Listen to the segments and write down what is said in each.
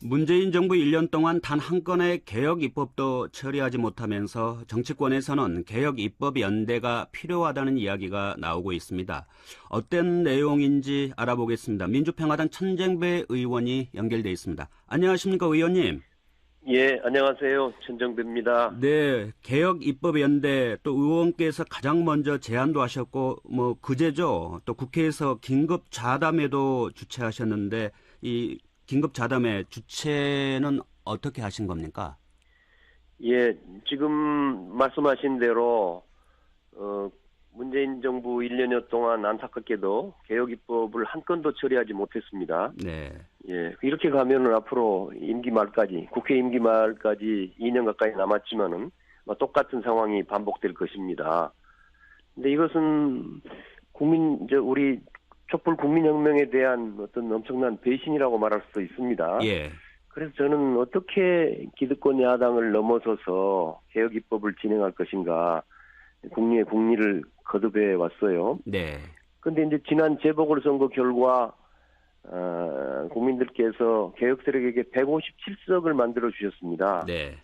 문재인 정부 1년 동안 단 한 건의 개혁 입법도 처리하지 못하면서 정치권에서는 개혁 입법 연대가 필요하다는 이야기가 나오고 있습니다. 어떤 내용인지 알아보겠습니다. 민주평화당 천정배 의원이 연결돼 있습니다. 안녕하십니까, 의원님? 예, 안녕하세요. 천정배입니다. 네, 개혁 입법 연대 또 의원께서 가장 먼저 제안도 하셨고 그제죠. 또 국회에서 긴급 자담회도 주최하셨는데 이 긴급 자담회 주최는 어떻게 하신 겁니까? 예, 지금 말씀하신 대로 문재인 정부 1년여 동안 안타깝게도 개혁 입법을 한 건도 처리하지 못했습니다. 네. 예, 이렇게 가면은 앞으로 임기 말까지 국회 임기 말까지 2년 가까이 남았지만은 똑같은 상황이 반복될 것입니다. 근데 이것은 우리 촛불 국민혁명에 대한 어떤 엄청난 배신이라고 말할 수도 있습니다. 예. 그래서 저는 어떻게 기득권 야당을 넘어서서 개혁 입법을 진행할 것인가 국리의 국리를 거듭해 왔어요. 네. 그런데 이제 지난 재보궐선거 결과 국민들께서 개혁 세력에게 157석을 만들어 주셨습니다. 네.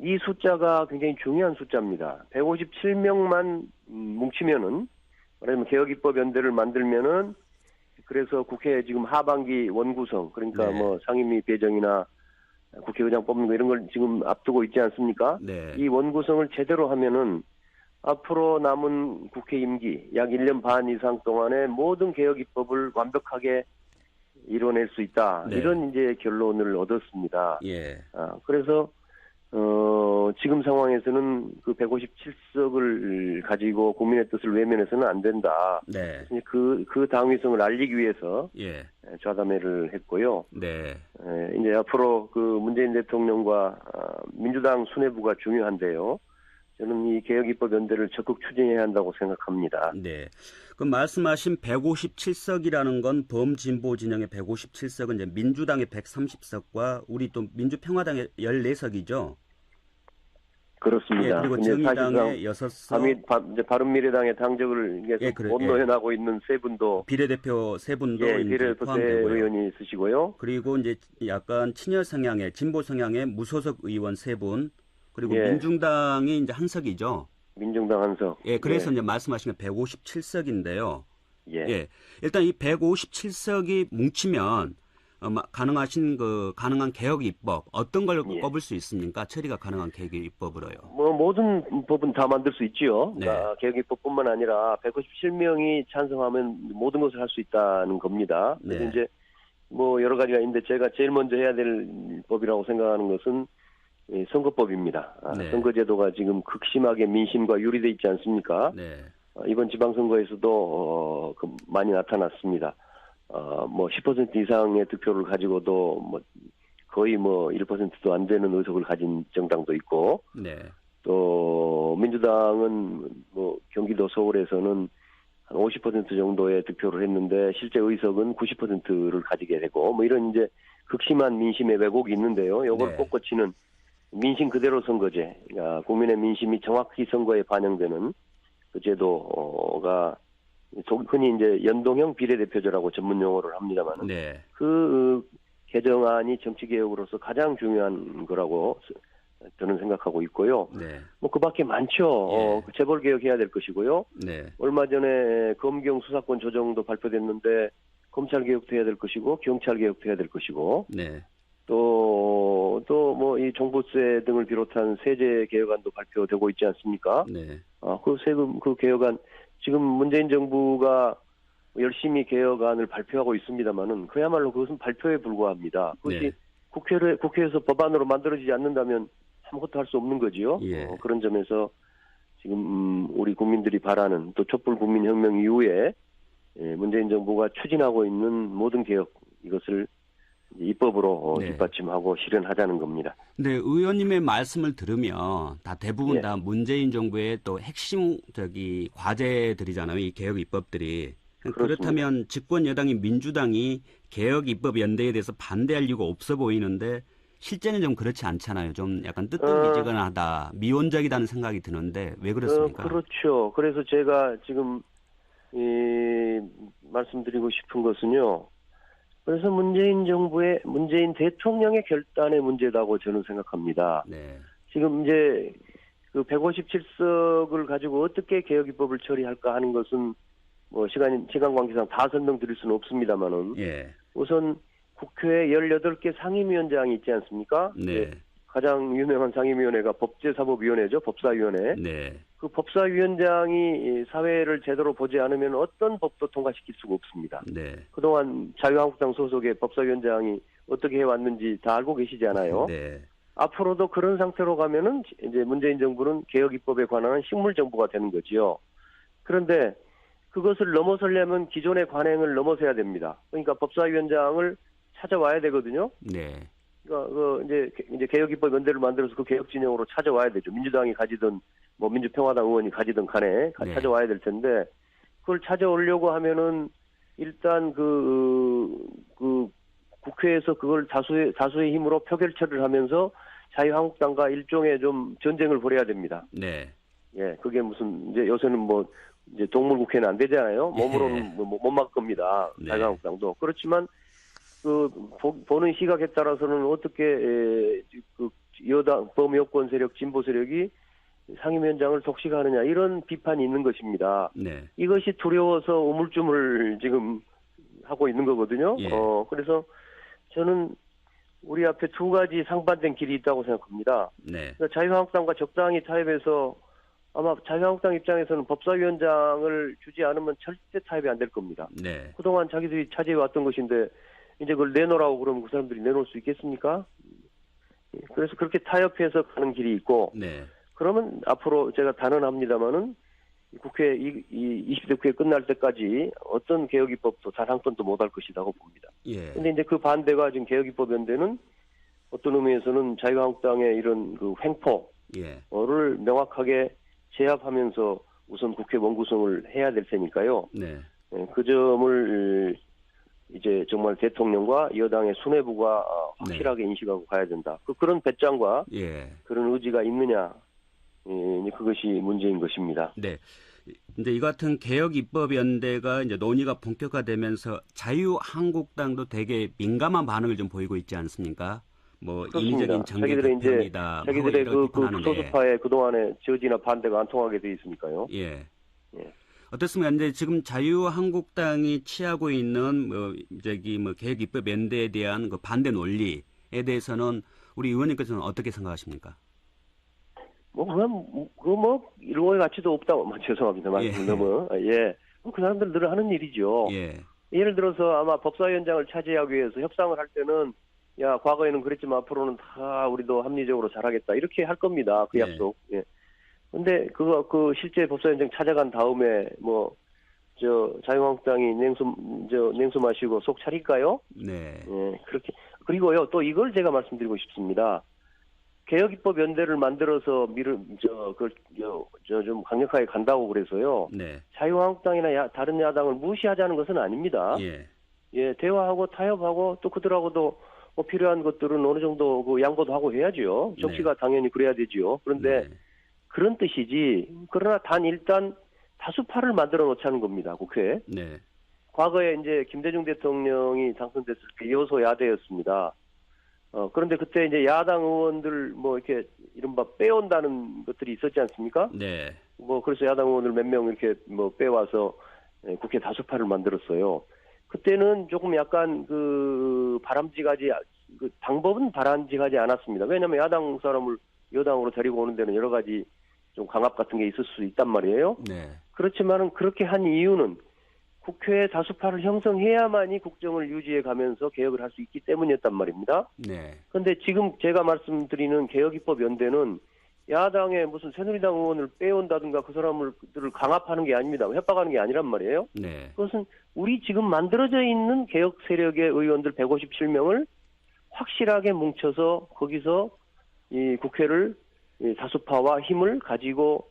이 숫자가 굉장히 중요한 숫자입니다. 157명만 뭉치면은 말하자면 개혁 입법 연대를 만들면은 그래서 국회 지금 하반기 원구성 그러니까 네. 상임위 배정이나 국회의장 뽑는 거 이런 걸 지금 앞두고 있지 않습니까? 네. 이 원구성을 제대로 하면은 앞으로 남은 국회 임기 약 1년 반 이상 동안에 모든 개혁 입법을 완벽하게 이뤄낼 수 있다. 네. 이런 이제 결론을 얻었습니다. 예. 그래서 지금 상황에서는 그 157석을 가지고 국민의 뜻을 외면해서는 안 된다. 네. 그 당위성을 알리기 위해서 예. 좌담회를 했고요. 네. 이제 앞으로 그 문재인 대통령과 민주당 수뇌부가 중요한데요. 저는 이 개혁 입법 연대를 적극 추진해야 한다고 생각합니다. 네. 그 말씀하신 157석이라는 건 범진보 진영의 157석은 이제 민주당의 130석과 우리 또 민주평화당의 14석이죠. 그렇습니다. 예, 그리고 근데 정의당의 6석, 이제 바른미래당의 당적을 계속 못 노현하고 있는 세 분도 비례대표 세 분도 이제 비례대표 세 포함되고요. 의원이 있으시고요. 그리고 이제 약간 친여 성향의 진보 성향의 무소속 의원 세 분, 그리고 예. 민중당이 이제 한 석이죠. 민정당 한석. 예, 그래서 이제 말씀하신 게 157석인데요. 예. 예. 일단 이 157석이 뭉치면 가능한 개혁 입법 어떤 걸 예. 꼽을 수 있습니까? 처리가 가능한 개혁 입법으로요. 모든 법은 다 만들 수 있지요. 네. 그러니까 개혁 입법뿐만 아니라 157명이 찬성하면 모든 것을 할 수 있다는 겁니다. 그래서 네. 이제 여러 가지가 있는데 제가 제일 먼저 해야 될 법이라고 생각하는 것은 선거법입니다. 네. 선거제도가 지금 극심하게 민심과 유리돼 있지 않습니까? 네. 이번 지방선거에서도 많이 나타났습니다. 10% 이상의 득표를 가지고도 거의 1%도 안 되는 의석을 가진 정당도 있고, 네. 또 민주당은 경기도 서울에서는 한 50% 정도의 득표를 했는데 실제 의석은 90%를 가지게 되고 이런 이제 극심한 민심의 왜곡이 있는데요. 이걸 네. 꼭 고치는 민심 그대로 선거제, 그러니까 국민의 민심이 정확히 선거에 반영되는 그 제도가 흔히 이제 연동형 비례대표제라고 전문 용어를 합니다만, 네. 그 개정안이 정치 개혁으로서 가장 중요한 거라고 저는 생각하고 있고요. 네. 그 밖에 많죠. 예. 재벌 개혁해야 될 것이고요. 네. 얼마 전에 검경 수사권 조정도 발표됐는데 검찰 개혁도 해야 될 것이고 경찰 개혁도 해야 될 것이고 네. 이 종부세 등을 비롯한 세제 개혁안도 발표되고 있지 않습니까? 네. 그 세금 그 개혁안 지금 문재인 정부가 열심히 개혁안을 발표하고 있습니다만은 그야말로 그것은 발표에 불과합니다. 그것이 네. 국회에서 법안으로 만들어지지 않는다면 아무것도 할 수 없는 거지요. 예. 그런 점에서 지금 우리 국민들이 바라는 또 촛불 국민혁명 이후에 문재인 정부가 추진하고 있는 모든 개혁 이것을 입법으로 네. 뒷받침하고 실현하자는 겁니다. 네, 의원님의 말씀을 들으면 대부분 예. 다 문재인 정부의 또 핵심 과제들이잖아요. 이 개혁 입법들이. 그렇다면 집권 여당인 민주당이 개혁 입법 연대에 대해서 반대할 이유가 없어 보이는데 실제는 좀 그렇지 않잖아요. 좀 약간 뜨뜻미지근하다, 미온적이다는 생각이 드는데 왜 그렇습니까? 그렇죠. 그래서 제가 지금 말씀드리고 싶은 것은요. 그래서 문재인 대통령의 결단의 문제다고 저는 생각합니다. 네. 지금 이제 그 157석을 가지고 어떻게 개혁 입법을 처리할까 하는 것은 뭐 시간 관계상 다 설명드릴 수는 없습니다만은 예. 우선 국회 18개 상임위원장이 있지 않습니까? 네. 가장 유명한 상임위원회가 법제사법위원회죠. 법사위원회. 네. 그 법사위원장이 사회를 제대로 보지 않으면 어떤 법도 통과시킬 수가 없습니다. 네. 그동안 자유한국당 소속의 법사위원장이 어떻게 해왔는지 다 알고 계시잖아요. 네. 앞으로도 그런 상태로 가면은 이제 문재인 정부는 개혁 입법에 관한 식물 정부가 되는 거지요. 그런데 그것을 넘어서려면 기존의 관행을 넘어서야 됩니다. 그러니까 법사위원장을 찾아와야 되거든요. 네. 그러니까 이제 개혁 입법 연대를 만들어서 그 개혁 진영으로 찾아와야 되죠. 민주당이 가지든 뭐 민주평화당 의원이 가지든 간에 네. 찾아와야 될 텐데 그걸 찾아오려고 하면은 일단 그 국회에서 그걸 다수의 힘으로 표결 처리를 하면서 자유한국당과 일종의 좀 전쟁을 벌여야 됩니다. 네. 예, 그게 무슨 이제 요새는 뭐 이제 동물 국회는 안 되잖아요. 몸으로는 못 막 겁니다. 네. 자유한국당도 그렇지만 그 보는 시각에 따라서는 어떻게 그 여당 범여권 세력 진보 세력이 상임위원장을 독식하느냐 이런 비판이 있는 것입니다. 네. 이것이 두려워서 우물쭈물 지금 하고 있는 거거든요. 예. 그래서 저는 우리 앞에 두 가지 상반된 길이 있다고 생각합니다. 네. 그러니까 자유한국당과 적당히 타협해서 아마 자유한국당 입장에서는 법사위원장을 주지 않으면 절대 타협이 안 될 겁니다. 네. 그동안 자기들이 차지해왔던 것인데 이제 그걸 내놓으라고 그러면 그 사람들이 내놓을 수 있겠습니까? 그래서 그렇게 타협해서 가는 길이 있고 네. 그러면 앞으로 제가 단언합니다마는 국회 20대 국회 끝날 때까지 어떤 개혁 입법도 단 한 건도 못 할 것이라고 봅니다. 예. 근데 이제 그 반대가 지금 개혁 입법 연대는 어떤 의미에서는 자유한국당의 이런 그 횡포를 예. 명확하게 제압하면서 우선 국회 원구성을 해야 될 테니까요. 네. 그 점을 이제 정말 대통령과 여당의 수뇌부가 확실하게 인식하고 가야 된다. 그런 배짱과 예. 그런 의지가 있느냐, 그것이 문제인 것입니다. 네. 이제 이 같은 개혁 입법 연대가 이제 논의가 본격화되면서 자유한국당도 되게 민감한 반응을 좀 보이고 있지 않습니까? 뭐 그렇습니다. 인위적인 정계 개편이다. 자기들의 그 소수파의 그동안의 저지나 반대가 안 통하게 돼 있으니까요. 예. 예. 어떻습니까? 근데 지금 자유한국당이 취하고 있는 개혁 입법 연대에 대한 그 반대 논리에 대해서는 우리 의원님께서는 어떻게 생각하십니까? 일고의 가치도 없다고, 죄송합니다. 말씀 너무. 예. 그 사람들 늘 하는 일이죠. 예. 예를 들어서 아마 법사위원장을 차지하기 위해서 협상을 할 때는 야, 과거에는 그랬지만 앞으로는 다 우리도 합리적으로 잘하겠다. 이렇게 할 겁니다. 그 약속. 예. 근데 실제 법사위원장 찾아간 다음에 자유한국당이 냉수 마시고 속 차릴까요? 네. 예, 그렇게. 그리고요, 또 이걸 제가 말씀드리고 싶습니다. 개혁입법 연대를 만들어서 좀 강력하게 간다고 그래서요. 네. 자유한국당이나 다른 야당을 무시하자는 것은 아닙니다. 예. 예, 대화하고 타협하고 또 그들하고도 필요한 것들은 어느 정도 양보도 하고 해야죠. 정치가 당연히 그래야 되지요. 그런데 그런 뜻이지. 그러나 일단 다수파를 만들어 놓자는 겁니다. 국회에. 네. 과거에 이제 김대중 대통령이 당선됐을 때 여소야대였습니다. 그런데 그때 이제 야당 의원들 이렇게 이른바 빼온다는 것들이 있었지 않습니까? 네. 그래서 야당 의원들 몇 명 이렇게 빼와서 국회 다수파를 만들었어요. 그때는 조금 약간 방법은 바람직하지 않았습니다. 왜냐하면 야당 사람을 여당으로 데리고 오는 데는 여러 가지 좀 강압 같은 게 있을 수 있단 말이에요. 네. 그렇지만은 그렇게 한 이유는 국회에 다수파를 형성해야만이 국정을 유지해 가면서 개혁을 할 수 있기 때문이었단 말입니다. 네. 그런데 지금 제가 말씀드리는 개혁입법 연대는 야당의 무슨 새누리당 의원을 빼온다든가 그 사람들을 강압하는 게 아닙니다. 협박하는 게 아니란 말이에요. 네. 그것은 우리 지금 만들어져 있는 개혁 세력의 의원들 157명을 확실하게 뭉쳐서 거기서 이 국회를 다수파와 힘을 가지고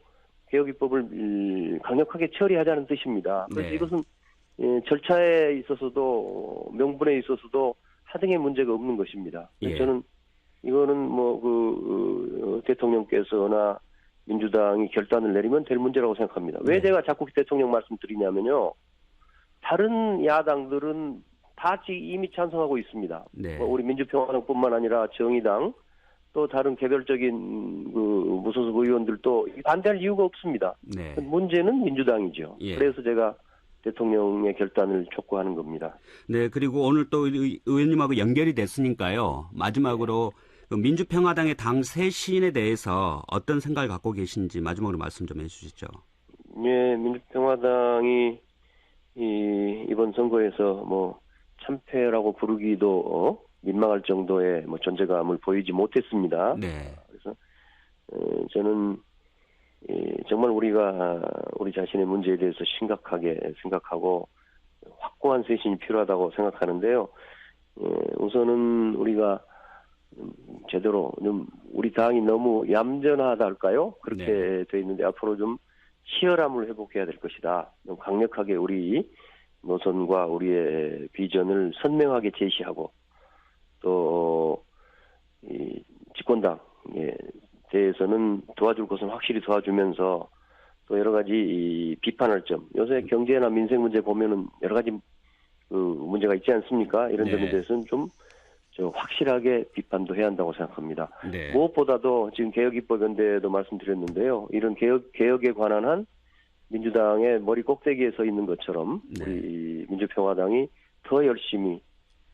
개혁입법을 강력하게 처리하자는 뜻입니다. 그래서 네. 이것은 절차에 있어서도 명분에 있어서도 하등의 문제가 없는 것입니다. 예. 저는 이거는 대통령께서나 민주당이 결단을 내리면 될 문제라고 생각합니다. 왜 제가 자꾸 대통령 말씀드리냐면요. 다른 야당들은 다 이미 찬성하고 있습니다. 네. 우리 민주평화당뿐만 아니라 정의당 또 다른 개별적인 그 무소속 의원들도 반대할 이유가 없습니다. 네. 문제는 민주당이죠. 예. 그래서 제가 대통령의 결단을 촉구하는 겁니다. 네, 그리고 오늘 또 의원님하고 연결이 됐으니까요. 마지막으로 그 민주평화당의 당 새 시인에 대해서 어떤 생각을 갖고 계신지 마지막으로 말씀 좀 해주시죠. 네, 민주평화당이 이번 선거에서 뭐 참패라고 부르기도 민망할 정도의 뭐 존재감을 보이지 못했습니다. 네. 그래서 저는 정말 우리가 우리 자신의 문제에 대해서 심각하게 생각하고 확고한 쇄신이 필요하다고 생각하는데요. 우선은 우리가 제대로 좀 우리 당이 너무 얌전하다 할까요? 그렇게 네. 돼 있는데 앞으로 좀 치열함을 회복해야 될 것이다. 좀 강력하게 우리 노선과 우리의 비전을 선명하게 제시하고 또 이 집권당에 대해서는 도와줄 것은 확실히 도와주면서 또 여러 가지 이 비판할 점, 요새 경제나 민생 문제 보면은 여러 가지 그 문제가 있지 않습니까? 이런 점에 네. 대해서는 좀 확실하게 비판도 해야 한다고 생각합니다. 네. 무엇보다도 지금 개혁입법연대에도 말씀드렸는데요. 이런 개혁에 관한 한 민주당의 머리 꼭대기에 서 있는 것처럼 네. 우리 민주평화당이 더 열심히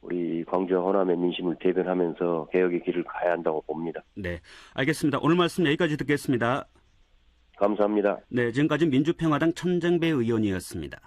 우리 광주와 호남의 민심을 대변하면서 개혁의 길을 가야 한다고 봅니다. 네, 알겠습니다. 오늘 말씀 여기까지 듣겠습니다. 감사합니다. 네, 지금까지 민주평화당 천정배 의원이었습니다.